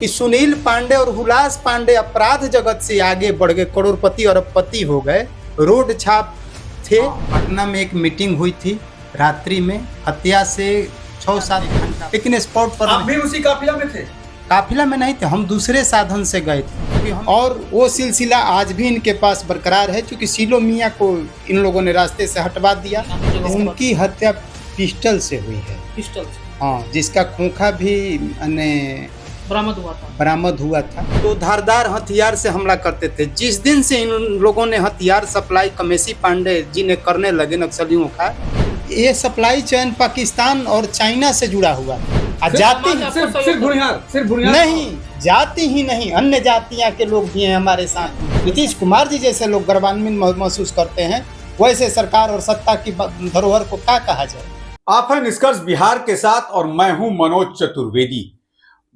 कि सुनील पांडे और हुलास पांडे अपराध जगत से आगे बढ़ गए, करोड़पति और अरबपति हो गए, रोड छाप थे। पटना में एक मीटिंग हुई थी रात्रि में, हत्या से 6-7 घंटा, लेकिन स्पॉट पर आप भी उसी काफिला में थे? काफिला में नहीं थे, हम दूसरे साधन से गए थे और वो सिलसिला आज भी इनके पास बरकरार है, क्योंकि सीलो मियाँ को इन लोगों ने रास्ते से हटवा दिया। उनकी हत्या पिस्टल से हुई है। पिस्टल से? हाँ, जिसका खोखा भी बरामद हुआ था। तो धारदार हथियार से हमला करते थे। जिस दिन से इन लोगों ने हथियार सप्लाई कमेसी पांडे जी ने करने लगे नक्सलियों का, ये सप्लाई चैन पाकिस्तान और चाइना से जुड़ा हुआ था। जाति सिर्फ भुनिहार नहीं, जाति ही नहीं, अन्य जातियां के लोग भी हैं हमारे साथ। नीतीश कुमार जी जैसे लोग गर्वान्वित महसूस करते हैं, वैसे सरकार और सत्ता की धरोहर को क्या कहा जाए। आप हैं निष्कर्ष बिहार के साथ और मैं हूं मनोज चतुर्वेदी।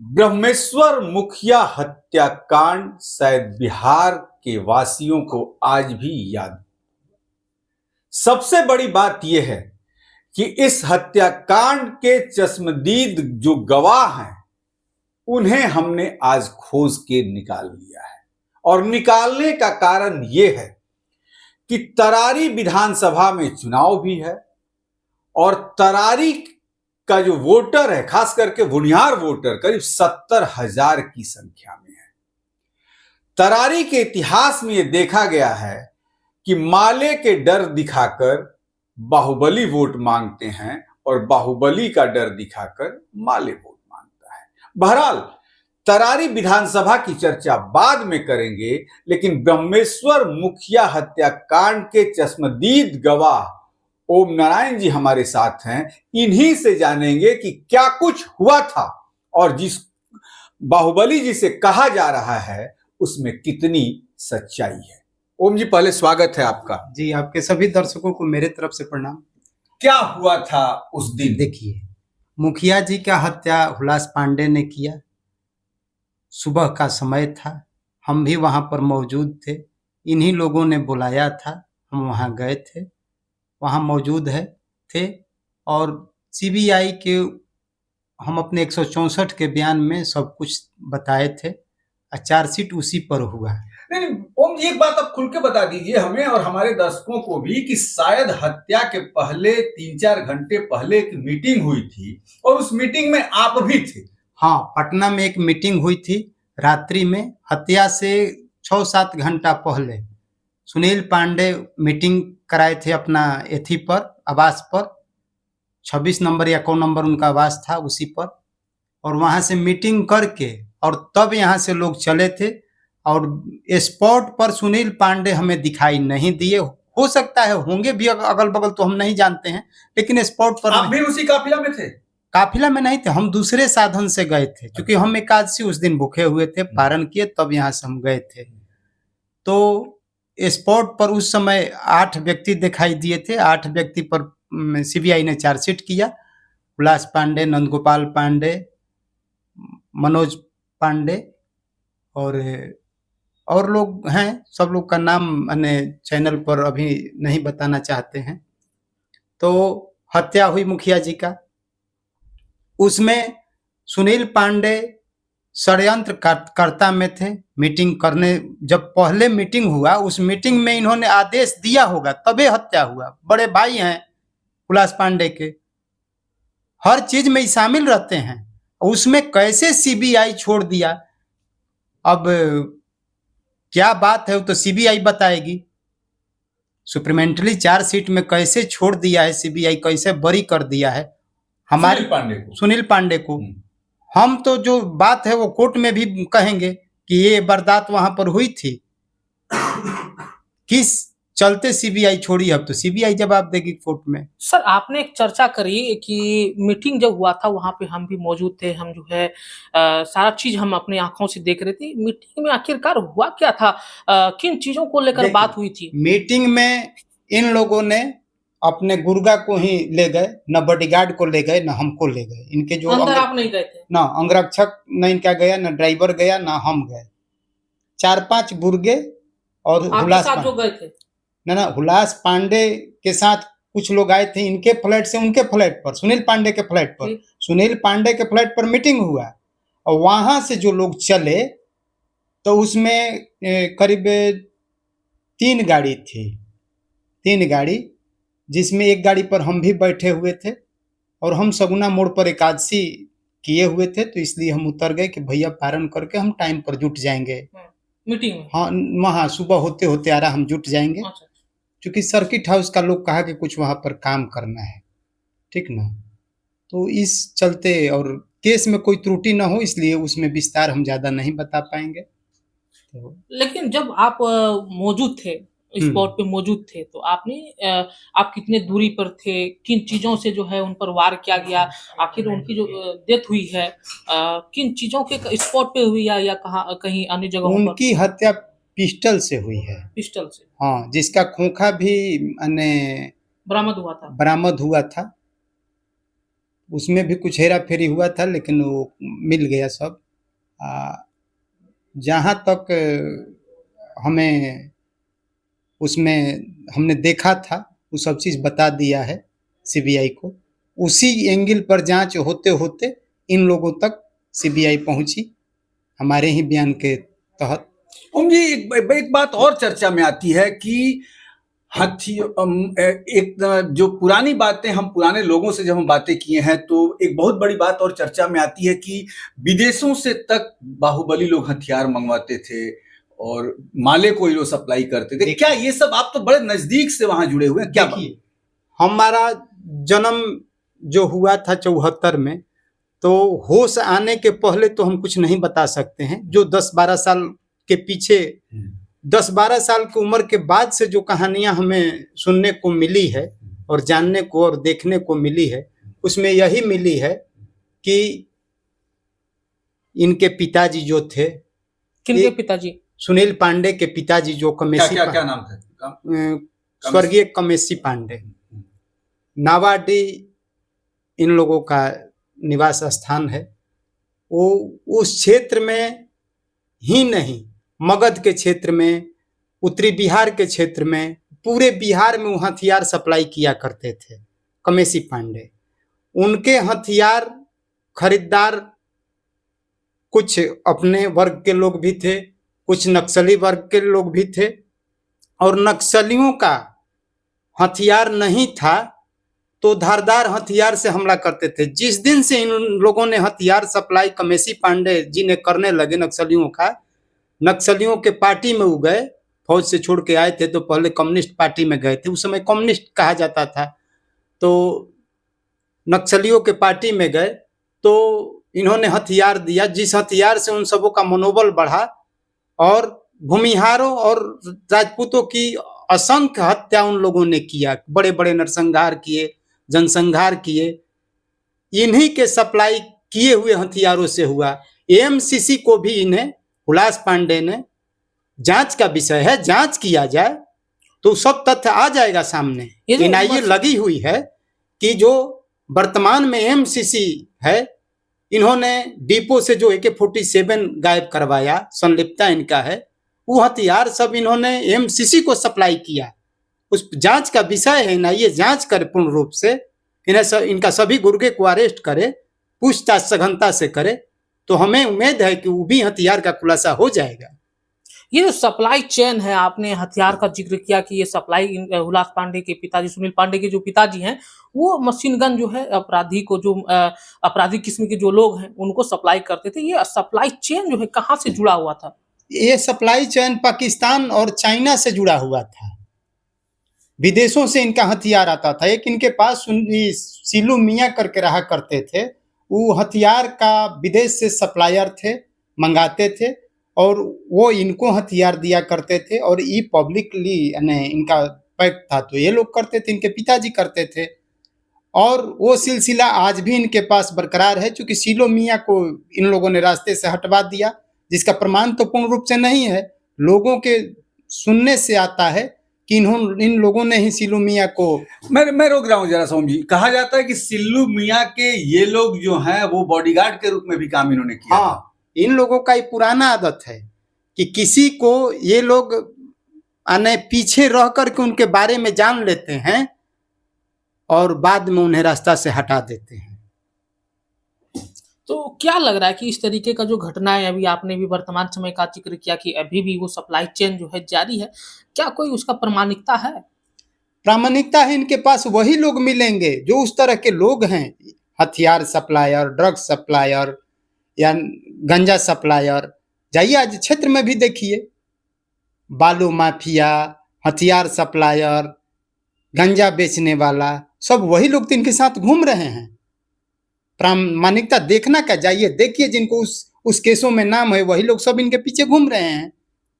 ब्रह्मेश्वर मुखिया हत्याकांड शायद बिहार के वासियों को आज भी याद। सबसे बड़ी बात यह है कि इस हत्याकांड के चश्मदीद जो गवाह हैं, उन्हें हमने आज खोज के निकाल लिया है। और निकालने का कारण यह है कि तरारी विधानसभा में चुनाव भी है और तरारी का जो वोटर है, खास करके भुनिहार वोटर, करीब 70,000 की संख्या में है। तरारी के इतिहास में यह देखा गया है कि माले के डर दिखाकर बाहुबली वोट मांगते हैं और बाहुबली का डर दिखाकर माले वोट मांगता है। बहरहाल तरारी विधानसभा की चर्चा बाद में करेंगे, लेकिन ब्रह्मेश्वर मुखिया हत्याकांड के चश्मदीद गवाह ओम नारायण जी हमारे साथ हैं। इन्हीं से जानेंगे कि क्या कुछ हुआ था और जिस बाहुबली जी से कहा जा रहा है उसमें कितनी सच्चाई है। ओम जी, पहले स्वागत है आपका। जी, आपके सभी दर्शकों को मेरे तरफ से प्रणाम। क्या हुआ था उस दिन? देखिए, मुखिया जी का हत्या हुलास पांडे ने किया। सुबह का समय था, हम भी वहां पर मौजूद थे। इन्हीं लोगों ने बुलाया था, हम वहां गए थे, वहां मौजूद थे और सीबीआई के हम अपने 164 के बयान में सब कुछ बताए थे। चार्जशीट उसी पर हुआ। नहीं, ओम जी, एक बात आप खुल के बता दीजिए हमें और हमारे दर्शकों को भी कि शायद हत्या के पहले 3-4 घंटे पहले एक मीटिंग हुई थी और उस मीटिंग में आप भी थे। हाँ, पटना में एक मीटिंग हुई थी रात्रि में, हत्या से 6-7 घंटा पहले। सुनील पांडे मीटिंग कराए थे अपना एथी पर, आवास पर, 26 नंबर या कौन नंबर उनका आवास था उसी पर, और वहां से मीटिंग करके और तब यहाँ से लोग चले थे। और स्पॉट पर सुनील पांडे हमें दिखाई नहीं दिए। हो सकता है होंगे भी अगल बगल, तो हम नहीं जानते हैं, लेकिन स्पॉट पर आप भी उसी काफिला में थे? काफिला में नहीं थे, हम दूसरे साधन से गए थे, क्योंकि हम एकादशी उस दिन भूखे हुए थे, पारण किए, तब यहाँ से हम गए थे। तो स्पॉट पर उस समय 8 व्यक्ति दिखाई दिए थे। 8 व्यक्ति पर सीबीआई ने चार्जशीट किया। हुलास पांडे, नंदगोपाल पांडे, मनोज पांडे और लोग हैं। सब लोग का नाम मैंने चैनल पर अभी नहीं बताना चाहते हैं। तो हत्या हुई मुखिया जी का। उसमें सुनील पांडे षड्यंत्र कर्ता में थे। मीटिंग करने, जब पहले मीटिंग हुआ, उस मीटिंग में इन्होंने आदेश दिया होगा, तबे हत्या हुआ। बड़े भाई हैं हुलास पांडे के, हर चीज में शामिल रहते हैं। उसमें कैसे सीबीआई छोड़ दिया, अब क्या बात है वो तो सीबीआई बताएगी। सुप्रीमेंटली चार्जशीट में कैसे छोड़ दिया है सीबीआई, कैसे बरी कर दिया है हमारे सुनील पांडे को। हम तो जो बात है वो कोर्ट में भी कहेंगे कि ये वारदात वहां पर हुई थी, किस चलते सीबीआई छोड़ी। अब तो सीबीआई जवाब देगी कोर्ट में। सर, आपने एक चर्चा करी कि मीटिंग जब हुआ था वहां पे हम भी मौजूद थे, हम जो है सारा चीज हम अपनी आंखों से देख रहे थे। मीटिंग में आखिरकार हुआ क्या था, किन चीजों को लेकर बात हुई थी? मीटिंग में इन लोगों ने अपने गुर्गा को ही ले गए, न बॉडीगार्ड को ले गए, न हमको ले गए। इनके जो अंदर आप नहीं गए थे? ना अंगरक्षक न इनका गया, न ड्राइवर गया, न हम गए। 4-5 गुर्गे और हुलास जो गए थे ना हुलास पांडे के साथ कुछ लोग आए थे, इनके फ्लैट से उनके फ्लैट पर, सुनील पांडे के फ्लैट पर। सुनील पांडे के फ्लैट पर मीटिंग हुआ और वहां से जो लोग चले तो उसमें करीब 3 गाड़ी थी, 3 गाड़ी, जिसमें एक गाड़ी पर हम भी बैठे हुए थे और हम सगुना मोड़ पर एकादशी किए हुए थे, तो इसलिए हम उतर गए कि भैया पारण करके हम टाइम पर जुट जाएंगे। मीटिंग में? हाँ, वहाँ सुबह होते होते आ रहा हम जुट जाएंगे, अच्छा। क्योंकि सर्किट हाउस का लोग कहा कि कुछ वहाँ पर काम करना है, ठीक ना। तो इस चलते, और केस में कोई त्रुटि ना हो इसलिए उसमें विस्तार हम ज़्यादा नहीं बता पाएंगे। तो लेकिन जब आप मौजूद थे, स्पॉट पे मौजूद थे, तो आपने आप कितने दूरी पर थे, किन चीजों से जो है उन पर वार किया गया, आखिर उनकी जो डेथ हुई है किन चीजों के स्पॉट पे हुई या कहाँ कहीं अन्य जगहों पर? उनकी हत्या पिस्टल से हुई है। पिस्टल से? हाँ, जिसका खोखा भी बरामद हुआ था। उसमें भी कुछ हेरा फेरी हुआ था, लेकिन वो मिल गया सब। जहाँ तक हमें उसमें हमने देखा था वो सब चीज़ बता दिया है सीबीआई को। उसी एंगल पर जांच होते होते इन लोगों तक सीबीआई पहुंची, हमारे ही बयान के तहत। जी, एक बात और चर्चा में आती है कि एक जो पुरानी बातें, हम पुराने लोगों से जब हम बातें किए हैं, तो एक बहुत बड़ी बात और चर्चा में आती है कि विदेशों से तक बाहुबली लोग हथियार मंगवाते थे और माले को ये लोग सप्लाई करते थे। क्या ये सब, आप तो बड़े नजदीक से वहां जुड़े हुए हैं, क्या? हमारा जन्म जो हुआ था 74 में, तो होश आने के पहले तो हम कुछ नहीं बता सकते हैं। जो 10-12 साल के पीछे, 10-12 साल की उम्र के बाद से जो कहानियां हमें सुनने को मिली है और जानने को और देखने को मिली है, उसमें यही मिली है कि इनके पिताजी जो थे, किनके पिताजी? सुनील पांडे के पिताजी, जो कमेसी, क्या नाम था? स्वर्गीय कमेसी पांडे, नावाडी इन लोगों का निवास स्थान है। वो उस क्षेत्र में ही नहीं, मगध के क्षेत्र में, उत्तरी बिहार के क्षेत्र में, पूरे बिहार में वो हथियार सप्लाई किया करते थे कमेसी पांडे। उनके हथियार खरीदार कुछ अपने वर्ग के लोग भी थे, कुछ नक्सली वर्ग के लोग भी थे, और नक्सलियों का हथियार नहीं था तो धारदार हथियार से हमला करते थे। जिस दिन से इन लोगों ने हथियार सप्लाई कमेसी पांडे जी ने करने लगे नक्सलियों का, नक्सलियों के पार्टी में वो गए, फौज से छोड़ के आए थे तो पहले कम्युनिस्ट पार्टी में गए थे, उस समय कम्युनिस्ट कहा जाता था। तो नक्सलियों के पार्टी में गए तो इन्होंने हथियार दिया, जिस हथियार से उन सबों का मनोबल बढ़ा और भूमिहारों और राजपूतों की असंख्य हत्या उन लोगों ने किया, बड़े बड़े नरसंहार किए, जनसंहार किए। इन्हीं के सप्लाई किए हुए हथियारों से हुआ। एमसीसी को भी इन्हें हुलास पांडे ने, जांच का विषय है, जांच किया जाए तो सब तथ्य आ जाएगा सामने। एनआईए लगी हुई है कि जो वर्तमान में एमसीसी है, इन्होंने डिपो से जो AK-47 गायब करवाया, संलिप्तता इनका है, वो हथियार सब इन्होंने एमसीसी को सप्लाई किया। उस जांच का विषय है, एनआईए जांच करे पूर्ण रूप से, इनका सभी गुर्गे को अरेस्ट करे, पूछताछ सघनता से करे, तो हमें उम्मीद है कि वो भी हथियार का खुलासा हो जाएगा। ये जो सप्लाई चेन है, आपने हथियार का जिक्र किया कि ये सप्लाई हुलास पांडे के पिताजी, सुनील पांडे के जो पिताजी हैं, वो मशीन गन जो है अपराधी को, जो अपराधी किस्म के जो लोग हैं उनको सप्लाई करते थे। ये सप्लाई चेन जो है कहाँ से जुड़ा हुआ था? ये सप्लाई चेन पाकिस्तान और चाइना से जुड़ा हुआ था। विदेशों से इनका हथियार आता था। एक इनके पास सिल्लू मियाँ करके रहा करते थे, वो हथियार का विदेश से सप्लायर थे, मंगाते थे और वो इनको हथियार दिया करते थे, और ये पब्लिकली इनका पैक था तो ये लोग करते थे, इनके पिताजी करते थे। और वो सिलसिला आज भी इनके पास बरकरार है, क्योंकि सिल्लू मियाँ को इन लोगों ने रास्ते से हटवा दिया, जिसका प्रमाण तो पूर्ण रूप से नहीं है, लोगों के सुनने से आता है कि इन लोगों ने ही सिल्लू मियाँ को। मैं रोक रहा हूँ जरा सोम जी। कहा जाता है कि सिल्लू मियाँ के ये लोग जो हैं वो बॉडीगार्ड के रूप में भी काम इन्होंने किया। हाँ, इन लोगों का ये पुराना आदत है कि किसी को ये लोग पीछे रह कर के उनके बारे में जान लेते हैं और बाद में उन्हें रास्ता से हटा देते हैं। तो क्या लग रहा है कि इस तरीके का जो घटना है, अभी आपने भी वर्तमान समय का जिक्र किया कि अभी भी वो सप्लाई चेन जो है जारी है, क्या कोई उसका प्रामाणिकता है? प्रामाणिकता है, इनके पास वही लोग मिलेंगे जो उस तरह के लोग हैं, हथियार सप्लायर, ड्रग सप्लायर या गंजा सप्लायर। जाइए आज क्षेत्र में भी देखिए, बालू माफिया, हथियार सप्लायर, गंजा बेचने वाला, सब वही लोग तो इनके साथ घूम रहे हैं। प्रामाणिकता देखना क्या, जाइए देखिए, जिनको उस केसों में नाम है वही लोग सब इनके पीछे घूम रहे हैं।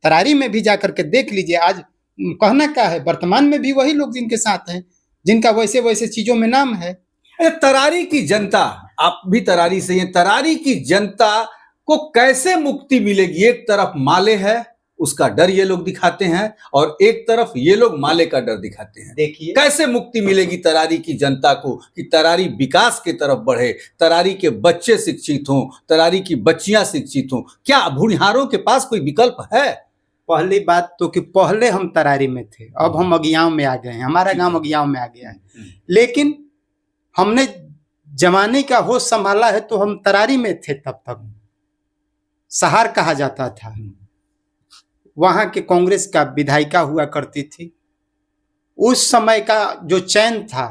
तरारी में भी जाकर के देख लीजिए, आज कहना क्या है, वर्तमान में भी वही लोग जिनके साथ हैं, जिनका वैसे वैसे चीजों में नाम है। तरारी की जनता, आप भी तरारी से हैं, तरारी की जनता को कैसे मुक्ति मिलेगी? एक तरफ माले है, उसका डर ये लोग दिखाते हैं, और एक तरफ ये लोग माले का डर दिखाते हैं। देखिए कैसे मुक्ति मिलेगी तरारी की जनता को कि तरारी विकास की तरफ बढ़े, तरारी के बच्चे शिक्षित हों, तरारी की बच्चियां शिक्षित हों? क्या भूनिहारों के पास कोई विकल्प है? पहली बात तो कि पहले हम तरारी में थे, अब हम अगियाव में आ गए हैं, हमारा गांव अगियाव में आ गया है। लेकिन हमने जमाने का होश संभाला है, तो हम तरारी में थे तब तक। सहार कहा जाता था, वहां के कांग्रेस का विधायिका हुआ करती थी। उस समय का जो चैन था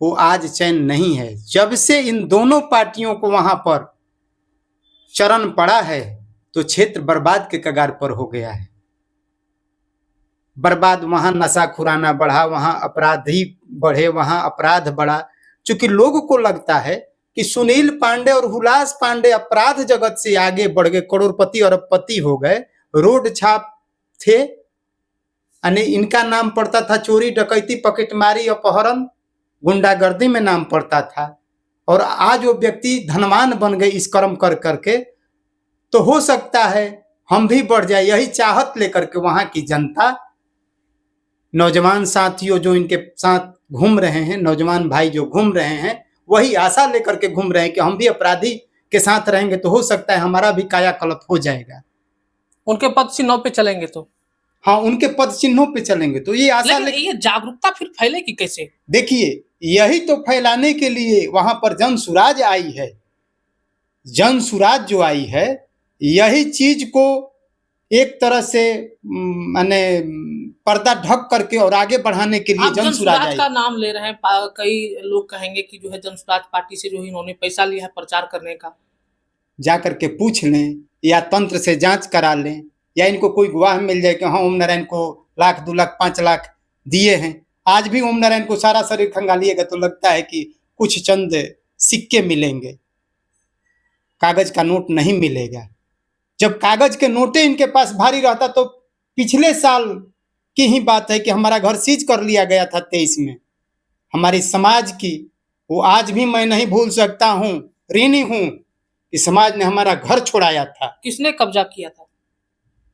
वो आज चैन नहीं है। जब से इन दोनों पार्टियों को वहां पर चरण पड़ा है तो क्षेत्र बर्बाद के कगार पर हो गया है। बर्बाद, वहां नशा खुराना बढ़ा, वहां अपराधी बढ़े, वहां अपराध बढ़ा। चूंकि लोगों को लगता है कि सुनील पांडे और हुलास पांडे अपराध जगत से आगे बढ़ गए, करोड़पति और अरबपति हो गए, रोड छाप थे, यानी इनका नाम पड़ता था चोरी डकैती पकेटमारी अपहरण गुंडागर्दी में नाम पड़ता था, और आज वो व्यक्ति धनवान बन गए इस कर्म कर करके। तो हो सकता है हम भी बढ़ जाए, यही चाहत लेकर के वहां की जनता, नौजवान साथियों जो इनके साथ घूम रहे हैं, नौजवान भाई जो घूम रहे हैं, वही आशा लेकर के घूम रहे हैं कि हम भी अपराधी के साथ रहेंगे तो हो सकता है हमारा भी कायाकल्प हो जाएगा। उनके पद चिन्हों पे चलेंगे तो? हाँ, उनके पद चिन्हों पे चलेंगे तो ये आशा। लेकिन ये जागरूकता फिर फैलेगी कैसे? देखिए, यही तो फैलाने के लिए वहां पर जन सुराज आई है। जन सुराज जो आई है, यही चीज को एक तरह से माने पर्दा ढक करके और आगे बढ़ाने के लिए जन सुराज का नाम ले रहे हैं। कई लोग कहेंगे कि जो है जन सुराज पार्टी से जो इन्होंने पैसा लिया है प्रचार करने का। जाकर के पूछ लें या तंत्र से जांच करा लें, या इनको कोई गवाह मिल जाए कि हाँ ओम नारायण को 1,00,000, 2,00,000, 5,00,000 दिए हैं। आज भी ओम नारायण को सारा शरीर खंगालिएगा तो लगता है कि कुछ चंद सिक्के मिलेंगे, कागज का नोट नहीं मिलेगा। जब कागज के नोटे इनके पास भारी रहता तो पिछले साल की ही बात है कि हमारा घर सीज कर लिया गया था 23 में, हमारी समाज की। वो आज भी मैं नहीं भूल सकता हूँ, ऋणी हूँ कि समाज ने हमारा घर छोड़ाया था। किसने कब्जा किया था?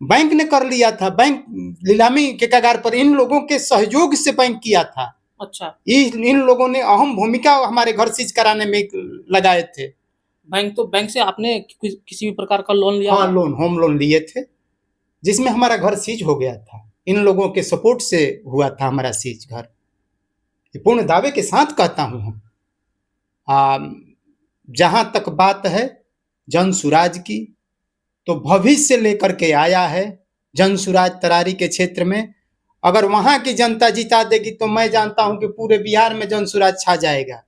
बैंक ने कर लिया था। बैंक नीलामी के कगार पर इन लोगों के सहयोग से बैंक किया था। अच्छा, इन लोगों ने अहम भूमिका हमारे घर सीज कराने में लगाए थे। बैंक से आपने किसी भी प्रकार का लोन लिया? हाँ, लोन, होम लोन लिए थे, जिसमें हमारा घर सीज हो गया था। इन लोगों के सपोर्ट से हुआ था हमारा सीज घर। ये पूर्ण दावे के साथ कहता हूं हम। जहां तक बात है जन सुराज की, तो भविष्य लेकर के आया है जन सुराज तरारी के क्षेत्र में। अगर वहां की जनता जिता देगी तो मैं जानता हूं कि पूरे बिहार में जन सुराज छा जाएगा।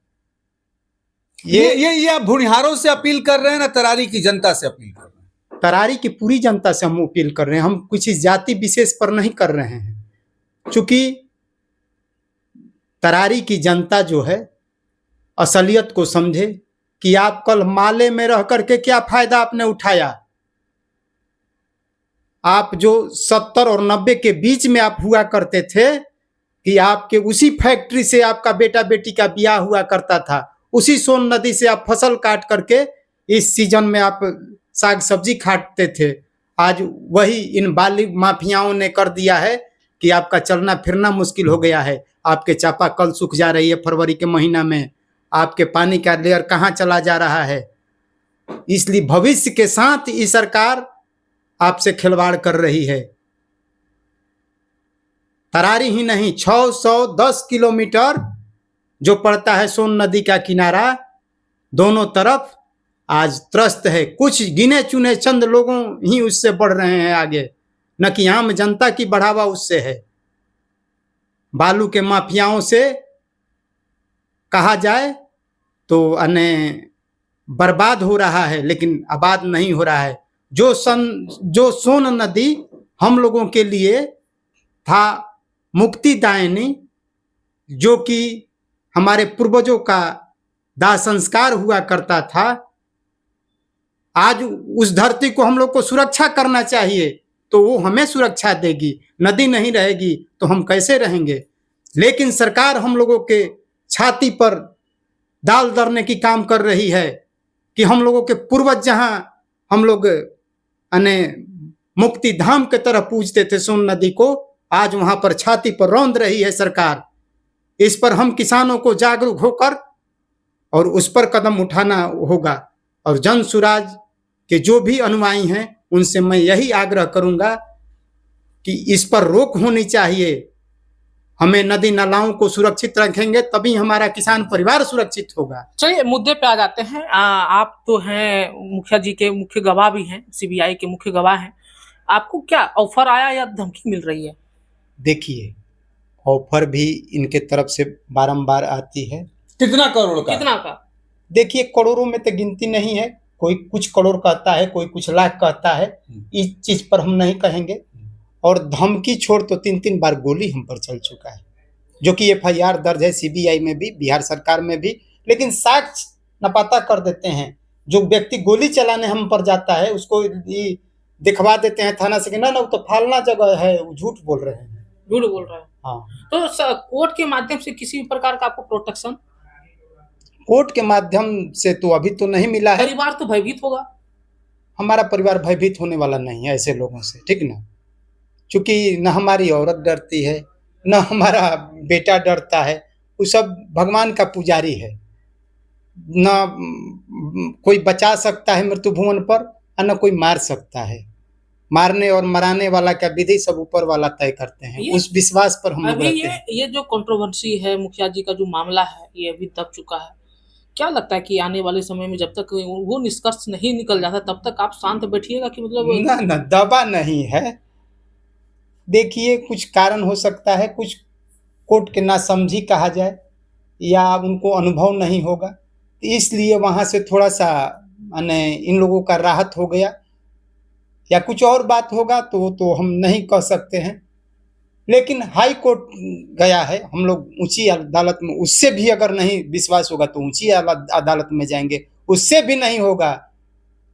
ये आप भूनिहारों से अपील कर रहे हैं ना, तरारी की जनता से अपील कर रहे हैं? तरारी की पूरी जनता से हम अपील कर रहे हैं। हम कुछ जाति विशेष पर नहीं कर रहे हैं, क्योंकि तरारी की जनता जो है असलियत को समझे कि आप कल माले में रह करके क्या फायदा आपने उठाया। आप जो 70 और 90 के बीच में आप हुआ करते थे कि आपके उसी फैक्ट्री से आपका बेटा बेटी का ब्याह हुआ करता था, उसी सोन नदी से आप फसल काट करके इस सीजन में आप साग सब्जी खाते थे। आज वही इन बाली माफियाओं ने कर दिया है कि आपका चलना फिरना मुश्किल हो गया है। आपके चापाकल सूख जा रही है फरवरी के महीना में, आपके पानी का लेयर कहाँ चला जा रहा है। इसलिए भविष्य के साथ ये सरकार आपसे खिलवाड़ कर रही है। तरारी ही नहीं, 610 किलोमीटर जो पड़ता है सोन नदी का किनारा, दोनों तरफ आज त्रस्त है। कुछ गिने चुने चंद लोगों ही उससे बढ़ रहे हैं आगे, न कि आम जनता की बढ़ावा उससे है। बालू के माफियाओं से कहा जाए तो बर्बाद हो रहा है, लेकिन आबाद नहीं हो रहा है। जो सोन नदी हम लोगों के लिए था मुक्तिदायिनी, जो कि हमारे पूर्वजों का दाह संस्कार हुआ करता था, आज उस धरती को हम लोग को सुरक्षा करना चाहिए, तो वो हमें सुरक्षा देगी। नदी नहीं रहेगी तो हम कैसे रहेंगे? लेकिन सरकार हम लोगों के छाती पर दाल दरने की काम कर रही है कि हम लोगों के पूर्वज जहां हम लोग मुक्ति धाम के तरह पूजते थे सोन नदी को, आज वहां पर छाती पर रौंद रही है सरकार। इस पर हम किसानों को जागरूक होकर और उस पर कदम उठाना होगा। और जन सुराज के जो भी अनुयायी हैं उनसे मैं यही आग्रह करूंगा कि इस पर रोक होनी चाहिए। हमें नदी नालाओं को सुरक्षित रखेंगे तभी हमारा किसान परिवार सुरक्षित होगा। चलिए मुद्दे पे आ जाते हैं। आप तो हैं मुखिया जी के मुख्य गवाह भी हैं, सीबीआई के मुख्य गवाह हैं। आपको क्या ऑफर आया या धमकी मिल रही है? देखिए, ऑफर भी इनके तरफ से बारंबार आती है। कितना करोड़ का? कितना का? देखिए, करोड़ों में तो गिनती नहीं है। कोई कुछ करोड़ कहता है, कोई कुछ लाख कहता है। इस चीज पर हम नहीं कहेंगे। और धमकी छोड़ तो 3-3 बार गोली हम पर चल चुका है, जो कि FIR दर्ज है सीबीआई में भी, बिहार सरकार में भी। लेकिन साक्ष्य नपाता कर देते हैं। जो व्यक्ति गोली चलाने हम पर जाता है उसको दिखवा देते हैं थाना से कि ना वो तो फालना जगह है, वो झूठ बोल रहे हैं। झूठ बोल रहे हैं। हाँ। तो कोर्ट के माध्यम से किसी भी प्रकार का आपको प्रोटेक्शन? कोर्ट के माध्यम से तो अभी तो नहीं मिला है। परिवार तो भयभीत होगा? हमारा परिवार भयभीत होने वाला नहीं है ऐसे लोगों से, ठीक ना। क्योंकि न हमारी औरत डरती है, न हमारा बेटा डरता है। वो सब भगवान का पुजारी है। न कोई बचा सकता है मृत्यु भुवन पर, और न कोई मार सकता है। मारने और मराने वाला का विधि सब ऊपर वाला तय करते हैं। उस विश्वास पर हम अभी ये जो कंट्रोवर्सी है, मुखिया जी का जो मामला है, ये अभी दब चुका है। क्या लगता है कि आने वाले समय में जब तक वो निष्कर्ष नहीं निकल जाता तब तक आप शांत बैठिएगा कि मतलब? ना दबा नहीं है। देखिए, कुछ कारण हो सकता है, कुछ कोर्ट के नासमझी कहा जाए या उनको अनुभव नहीं होगा, इसलिए वहां से थोड़ा सा इन लोगों का राहत हो गया, या कुछ और बात होगा तो हम नहीं कह सकते हैं। लेकिन हाई कोर्ट गया है, हम लोग ऊंची अदालत में, उससे भी अगर नहीं विश्वास होगा तो ऊंची अदालत में जाएंगे, उससे भी नहीं होगा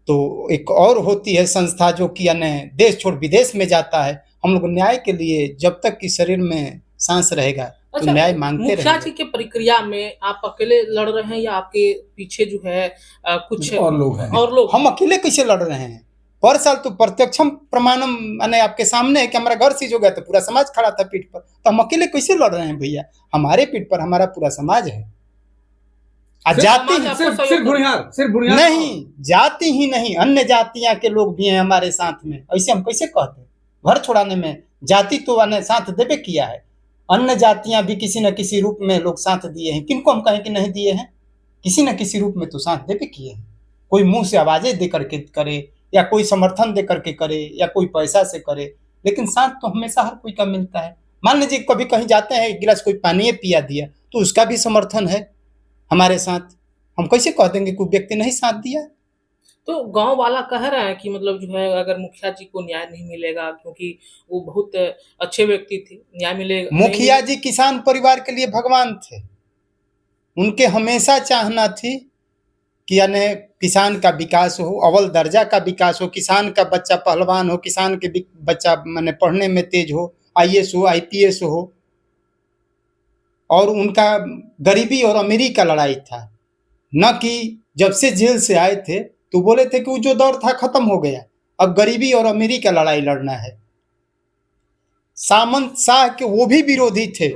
तो एक और होती है संस्था जो कि देश छोड़ विदेश में जाता है। हम लोग न्याय के लिए जब तक कि शरीर में सांस रहेगा तो न्याय मांगते रहेंगे। मुखिया जी के प्रक्रिया में आप अकेले लड़ रहे हैं या आपके पीछे जो है कुछ और लोग हैं? और लोग? हम अकेले कैसे लड़ रहे हैं? पर साल तो प्रत्यक्षम प्रमाणम आपके सामने है कि हमारा घर सीज हो गया तो पूरा समाज खड़ा था पीठ पर, तो हम अकेले कैसे लड़ रहे हैं भैया? हमारे पीठ पर हमारा पूरा समाज है। जाति सिर्फ बुढ़ियार नहीं, जाति ही नहीं, अन्य जातियां के लोग भी हैं हमारे साथ में। ऐसे हम कैसे कहते हैं? घर छोड़ाने में जाति तो साथ देवे किया है, अन्य जातियां भी किसी न किसी रूप में लोग साथ दिए हैं। किनको हम कहें कि नहीं दिए हैं? किसी न किसी रूप में तो साथ देवे किए हैं। कोई मुंह से आवाजें दे करके करे, या कोई समर्थन दे करके करे, या कोई पैसा से करे, लेकिन साथ तो हमेशा हर कोई का मिलता है। मान लीजिए कभी कहीं जाते हैं, एक गिलास कोई पानी पिया दिया तो उसका भी समर्थन है हमारे साथ। हम कैसे कह देंगे कोई व्यक्ति नहीं साथ दिया? तो गांव वाला कह रहा है कि मतलब जो है अगर मुखिया जी को न्याय नहीं मिलेगा, क्योंकि वो बहुत अच्छे व्यक्ति थे, न्याय मिलेगा। मुखिया जी किसान परिवार के लिए भगवान थे। उनके हमेशा चाहना थी कि किसान का विकास हो, अव्वल दर्जा का विकास हो, किसान का बच्चा पहलवान हो, किसान के बच्चा पढ़ने में तेज हो, IAS हो, IPS हो। और उनका गरीबी और अमीरी का लड़ाई था, न कि जब से जेल से आए थे तो बोले थे कि वो जो दौर था खत्म हो गया, अब गरीबी और अमीरी का लड़ाई लड़ना है। सामंत शाह के वो भी विरोधी थे।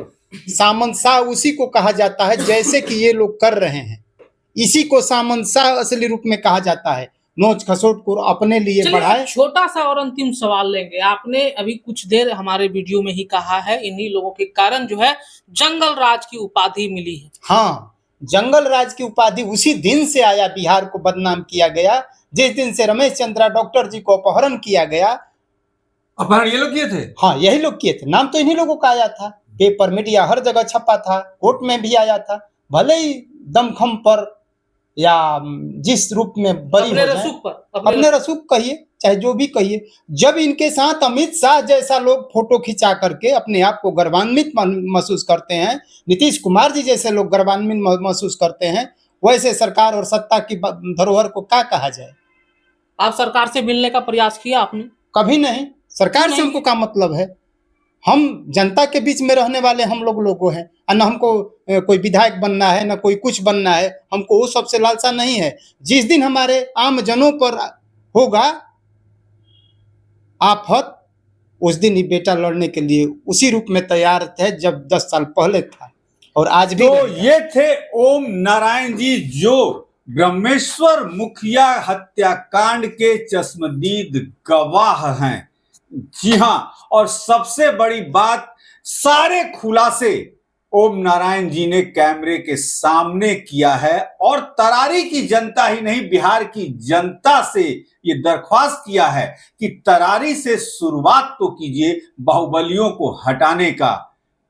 सामंत शाह उसी को कहा जाता है जैसे कि ये लोग कर रहे हैं, इसी को सामंत शाह असली रूप में कहा जाता है। नोच खसोट को अपने लिए बढ़ाए। छोटा सा और अंतिम सवाल लेंगे। आपने अभी कुछ देर हमारे वीडियो में ही कहा है, इन्हीं लोगों के कारण जो है जंगल राज की उपाधि मिली है। हाँ, जंगल राज की उपाधि उसी दिन से आया, बिहार को बदनाम किया गया जिस दिन से रमेश चंद्रा डॉक्टर जी को अपहरण किया गया। अपहरण ये लोग किए थे? हाँ, यही लोग किए थे। नाम तो इन्हीं लोगों का आया था, पेपर मीडिया हर जगह छपा था, कोर्ट में भी आया था। भले ही दमखम पर या जिस रूप में बरी हो जाए, अपने रसूख कहिए चाहे जो भी कहिए, जब इनके साथ अमित शाह जैसा लोग फोटो खिंचा करके अपने आप को गर्वान्वित महसूस करते हैं, नीतीश कुमार जी जैसे लोग गर्वान्वित महसूस करते हैं, वैसे सरकार और सत्ता की धरोहर को क्या कहा जाए। आप सरकार से मिलने का प्रयास किया आपने? कभी नहीं। सरकार से हमको क्या मतलब है? हम जनता के बीच में रहने वाले हम लोगों हैं, न हमको कोई विधायक बनना है, न कोई कुछ बनना है। हमको वो सबसे लालसा नहीं है। जिस दिन हमारे आम जनों पर होगा आफत, उस दिन ही बेटा लड़ने के लिए उसी रूप में तैयार थे जब 10 साल पहले था, और आज भी। तो ये थे ओम नारायण जी, जो ब्रह्मेश्वर मुखिया हत्याकांड के चश्मदीद गवाह हैं। जी हां, और सबसे बड़ी बात, सारे खुलासे ओम नारायण जी ने कैमरे के सामने किया है, और तरारी की जनता ही नहीं, बिहार की जनता से ये दरख्वास्त किया है कि तरारी से शुरुआत तो कीजिए, बाहुबलियों को हटाने का।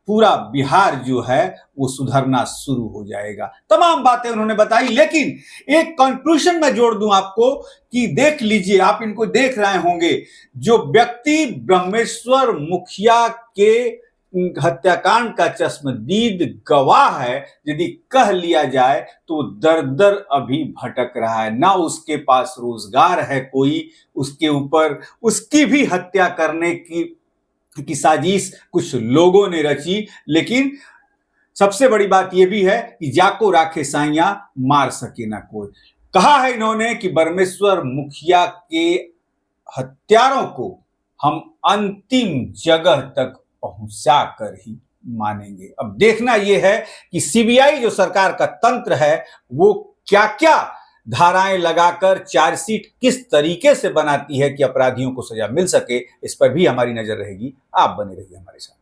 पूरा बिहार जो है वो सुधरना शुरू हो जाएगा। तमाम बातें उन्होंने बताई, लेकिन एक कंक्लूजन मैं जोड़ दूं आपको कि देख लीजिए, आप इनको देख रहे होंगे, जो व्यक्ति ब्रह्मेश्वर मुखिया के हत्याकांड का चश्मदीद गवाह है, यदि कह लिया जाए तो दर दर अभी भटक रहा है। ना उसके पास रोजगार है कोई, उसके ऊपर उसकी भी हत्या करने की साजिश कुछ लोगों ने रची। लेकिन सबसे बड़ी बात यह भी है कि जाको राखे साइया, मार सके ना कोई। कहा है इन्होंने कि ब्रह्मेश्वर मुखिया के हत्यारों को हम अंतिम जगह तक पहुंचा कर ही मानेंगे। अब देखना यह है कि सीबीआई जो सरकार का तंत्र है वो क्या क्या धाराएं लगाकर चार्जशीट किस तरीके से बनाती है कि अपराधियों को सजा मिल सके, इस पर भी हमारी नजर रहेगी। आप बने रहिए हमारे साथ।